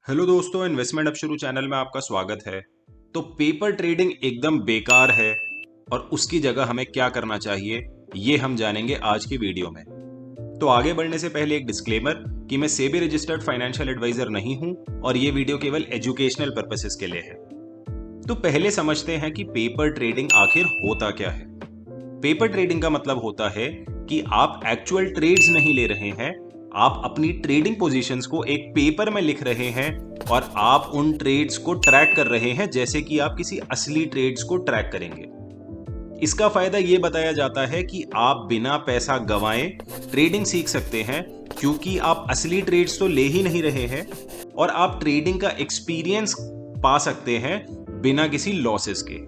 Hello दोस्तों, investment अब शुरू चैनल में आपका स्वागत है। तो पेपर ट्रेडिंग एकदम बेकार है और उसकी जगह हमें क्या करना चाहिए ये हम जानेंगे आज की वीडियो में। तो आगे बढ़ने से पहले एक डिस्क्लेमर कि मैं सेबी रजिस्टर्ड फाइनेंशियल एडवाइजर नहीं हूं और ये वीडियो केवल एजुकेशनल पर्पसेस के लिए है। तो पहले समझते हैं कि पेपर ट्रेडिंग आखिर होता क्या है। पेपर ट्रेडिंग का मतलब होता है कि आप एक्चुअल ट्रेड्स नहीं ले रहे हैं, आप अपनी ट्रेडिंग पोजीशंस को एक पेपर में लिख रहे हैं और आप उन ट्रेड्स को ट्रैक कर रहे हैं जैसे कि आप किसी असली ट्रेड्स को ट्रैक करेंगे। इसका फायदा यह बताया जाता है कि आप बिना पैसा गंवाए ट्रेडिंग सीख सकते हैं, क्योंकि आप असली ट्रेड्स तो ले ही नहीं रहे हैं और आप ट्रेडिंग का एक्सपीरियंस पा सकते हैं बिना किसी लॉसेस के,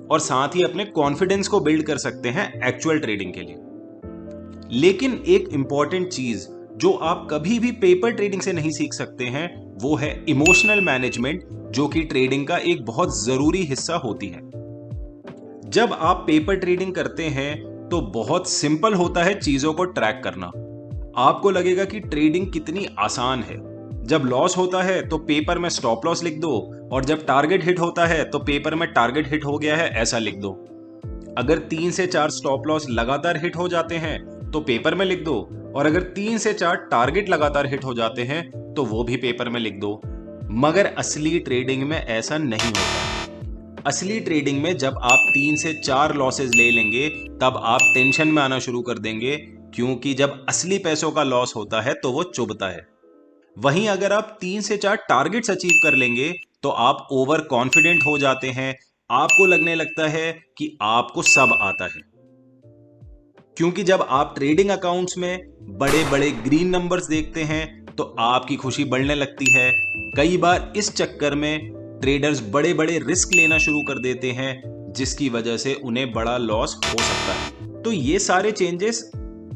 और साथ ही अपने कॉन्फिडेंस को बिल्ड कर सकते हैं एक्चुअल ट्रेडिंग के लिए। लेकिन एक इंपॉर्टेंट चीज जो आप कभी भी पेपर ट्रेडिंग से नहीं सीख सकते हैं वो है इमोशनल मैनेजमेंट, जो कि ट्रेडिंग का एक बहुत जरूरी हिस्सा होती है। जब आप पेपर ट्रेडिंग करते हैं तो बहुत सिंपल होता है चीजों को ट्रैक करना। आपको लगेगा कि ट्रेडिंग कितनी आसान है। जब लॉस होता है तो पेपर में स्टॉप लॉस लिख दो, और जब टारगेट हिट होता है तो पेपर में टारगेट हिट हो गया है ऐसा लिख दो। अगर 3 से 4 स्टॉप लॉस लगातार हिट हो जाते हैं तो पेपर में लिख दो, और अगर 3 से 4 टारगेट लगातार हिट हो जाते हैं तो वो भी पेपर में लिख दो। मगर असली ट्रेडिंग में ऐसा नहीं होता। असली ट्रेडिंग में जब आप 3 से 4 लॉसेस ले लेंगे तब आप टेंशन में आना शुरू कर देंगे, क्योंकि जब असली पैसों का लॉस होता है तो वो चुभता है। वहीं अगर आप 3 से 4 टारगेट्स अचीव कर लेंगे तो आप ओवर कॉन्फिडेंट हो जाते हैं। आपको लगने लगता है कि आपको सब आता है, क्योंकि जब आप ट्रेडिंग अकाउंट्स में बड़े बड़े ग्रीन नंबर्स देखते हैं तो आपकी खुशी बढ़ने लगती है। कई बार इस चक्कर में ट्रेडर्स बड़े बड़े रिस्क लेना शुरू कर देते हैं, जिसकी वजह से उन्हें बड़ा लॉस हो सकता है। तो ये सारे चेंजेस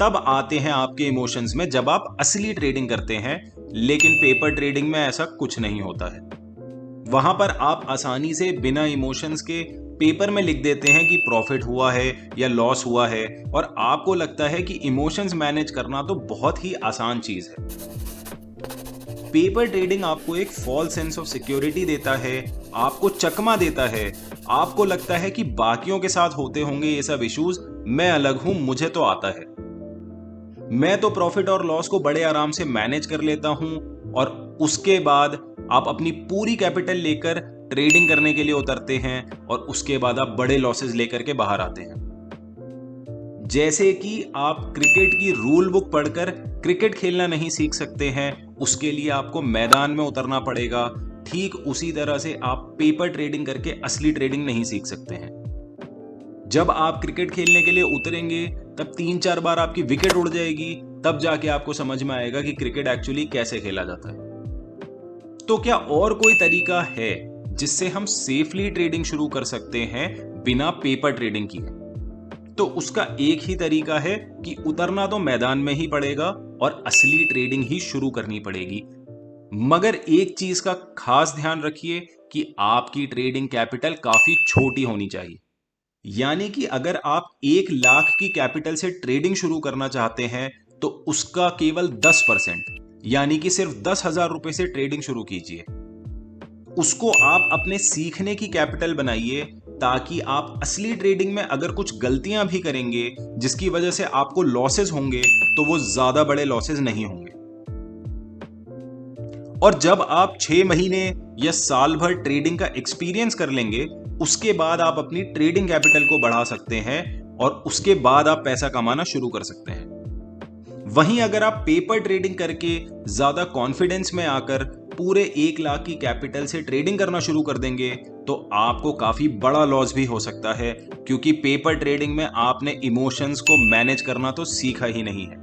तब आते हैं आपके इमोशंस में जब आप असली ट्रेडिंग करते हैं, लेकिन पेपर ट्रेडिंग में ऐसा कुछ नहीं होता है। वहां पर आप आसानी से बिना इमोशंस के पेपर में लिख देते हैं कि प्रॉफिट हुआ है या लॉस हुआ है, और आपको लगता है कि इमोशंस मैनेज करना तो बहुत ही आसान चीज है। पेपर ट्रेडिंग आपको एक फॉल्स सेंस ऑफ सिक्योरिटी देता है, आपको चकमा देता है। आपको लगता है कि बाकियों के साथ होते होंगे ये सब इश्यूज, मैं अलग हूं, मुझे तो आता है। मैं तो प्रॉफिट और लॉस को बड़े आराम से मैनेज कर लेता हूं, और उसके बाद आप अपनी पूरी कैपिटल लेकर ट्रेडिंग करने के लिए उतरते हैं और उसके बाद आप बड़े लॉसेस लेकर के बाहर आते हैं। जैसे कि आप क्रिकेट की रूल बुक पढ़कर क्रिकेट खेलना नहीं सीख सकते हैं, उसके लिए आपको मैदान में उतरना पड़ेगा। ठीक उसी तरह से आप पेपर ट्रेडिंग करके असली ट्रेडिंग नहीं सीख सकते हैं। जब आप क्रिकेट खेलने के लिए उतरेंगे तब 3-4 बार आपकी विकेट उड़ जाएगी, तब जाके आपको समझ में आएगा कि क्रिकेट एक्चुअली कैसे खेला जाता है। तो क्या और कोई तरीका है जिससे हम सेफली ट्रेडिंग शुरू कर सकते हैं बिना पेपर ट्रेडिंग किए? तो उसका एक ही तरीका है कि उतरना तो मैदान में ही पड़ेगा और असली ट्रेडिंग ही शुरू करनी पड़ेगी। मगर एक चीज का खास ध्यान रखिए कि आपकी ट्रेडिंग कैपिटल काफी छोटी होनी चाहिए। यानी कि अगर आप 1 लाख की कैपिटल से ट्रेडिंग शुरू करना चाहते हैं तो उसका केवल 10%, यानी कि सिर्फ 10,000 रुपए से ट्रेडिंग शुरू कीजिए। उसको आप अपने सीखने की कैपिटल बनाइए, ताकि आप असली ट्रेडिंग में अगर कुछ गलतियां भी करेंगे जिसकी वजह से आपको लॉसेस होंगे तो वो ज्यादा बड़े लॉसेस नहीं होंगे। और जब आप 6 महीने या साल भर ट्रेडिंग का एक्सपीरियंस कर लेंगे, उसके बाद आप अपनी ट्रेडिंग कैपिटल को बढ़ा सकते हैं और उसके बाद आप पैसा कमाना शुरू कर सकते हैं। वहीं अगर आप पेपर ट्रेडिंग करके ज्यादा कॉन्फिडेंस में आकर पूरे 1 लाख की कैपिटल से ट्रेडिंग करना शुरू कर देंगे तो आपको काफी बड़ा लॉस भी हो सकता है, क्योंकि पेपर ट्रेडिंग में आपने इमोशंस को मैनेज करना तो सीखा ही नहीं है।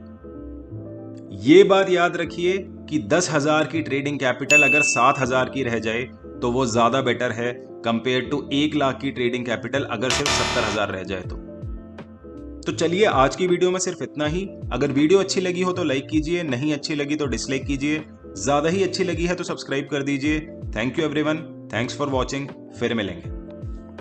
ये बात याद रखिए कि 10,000 की ट्रेडिंग कैपिटल अगर 7,000 की रह जाए तो वो ज्यादा बेटर है कंपेयर टू 1 लाख की ट्रेडिंग कैपिटल अगर सिर्फ 70,000 रह जाए तो चलिए आज की वीडियो में सिर्फ इतना ही। अगर वीडियो अच्छी लगी हो तो लाइक कीजिए, नहीं अच्छी लगी तो डिसलाइक कीजिए, ज्यादा ही अच्छी लगी है तो सब्सक्राइब कर दीजिए। Thank you everyone, thanks for watching, फिर मिलेंगे।